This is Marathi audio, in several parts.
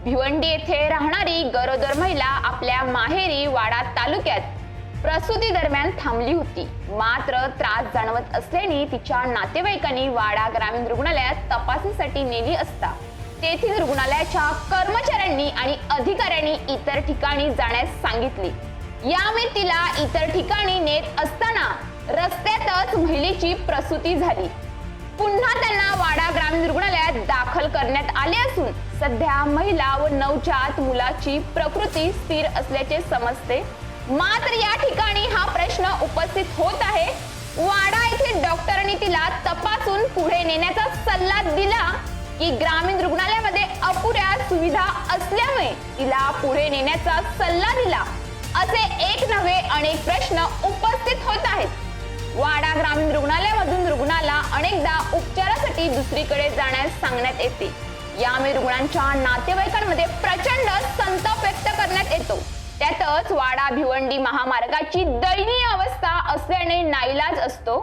भिवंडी येथे राहणारी गरोदर महिला आपल्या माहेरी वाडा तालुक्यात प्रसूती दरम्यान थांबली होती. मात्र त्रास जाणवत असल्याने तिच्या नातेवाईकांनी वाडा ग्रामीण रुग्णालयात तपासणीसाठी नेली असता तेथील रुग्णालयाच्या कर्मचाऱ्यांनी आणि अधिकाऱ्यांनी इतर ठिकाणी जाण्यास सांगितले. यामुळे तिला इतर ठिकाणी नेत असताना रस्त्यातच महिलेची प्रसूती झाली. पुन्हा त्यांना वाडा ग्रामीण रुग्णालयात दाखल करण्यात आले असून सध्या महिला व नवजात मुलाची प्रकृती स्थिर असल्याचे समजते. मात्र या ठिकाणी हा प्रश्न उपस्थित होत आहे. वाडा येथील डॉक्टरांनी तिला तपासून पुढे नेण्याचा सल्ला दिला की ग्रामीण रुग्णालयामध्ये अपुऱ्या सुविधा असल्यामुळे तिला पुढे नेण्याचा सल्ला दिला, असे एक नव्हे अनेक प्रश्न उपस्थित होत आहेत. वाडा ग्रामीण रुग्णालयामधून रुग्णाला अनेकदा उपचारासाठी दुसरीकडे जाण्यास सांगण्यात येते. यामुळे रुग्णांच्या नातेवाईकांमध्ये प्रचंड संताप व्यक्त करण्यात येतो. त्यातच वाडा भिवंडी महामार्गाची दयनीय अवस्था असल्याने नाईलाज असतो.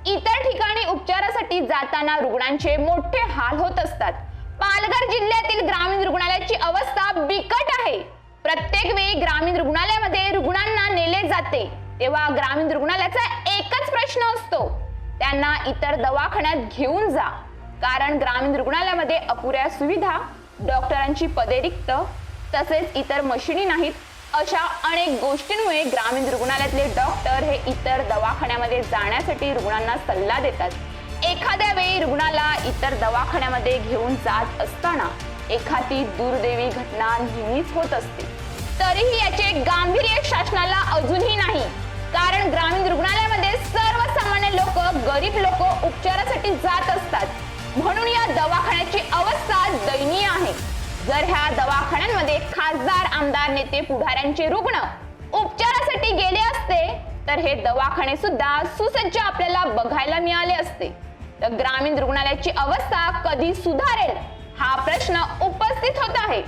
इतर ठिकाणी उपचारासाठी जाताना रुग्णांचे मोठे हाल होत असतात. पालघर जिल्ह्यातील ग्रामीण रुग्णालयाची अवस्था बिकट आहे. प्रत्येक वेळी ग्रामीण रुग्णालयामध्ये रुग्णांना नेले जाते तेव्हा ग्रामीण रुग्णालयाचा एकच प्रश्न असतो, त्यांना इतर दवाखान्यात घेऊन जा. कारण ग्रामीण रुग्णालयामध्ये अपुऱ्या सुविधा, डॉक्टरांची पदे रिक्त, तसेच इतर मशिनी नाहीत. अशा अनेक गोष्टींमुळे ग्रामीण रुग्णालयातले डॉक्टर हे इतर दवाखान्यामध्ये जाण्यासाठी रुग्णांना सल्ला देतात. एखाद्या वेळी रुग्णाला इतर दवाखान्यामध्ये घेऊन जात असताना एखादी दुर्दैवी घटना नेहमीच होत असते. तरीही याचे गांभीर्य शासनाला अजूनही नाही. कारण ग्रामीण रुग्णालयामध्ये सर्वसामान्य लोक, गरीब लोक उपचारासाठी जात असतात. म्हणून या दवाखान्याची अवस्था दयनीय आहे. जर ह्या दवाखान्यांमध्ये खासदार, आमदार, नेते, पुढाऱ्यांचे रुग्ण उपचारासाठी गेले असते तर हे दवाखाने सुद्धा सुसज्ज आपल्याला बघायला मिळाले असते. तर ग्रामीण रुग्णालयाची अवस्था कधी सुधारेल हा प्रश्न उपस्थित होत आहे.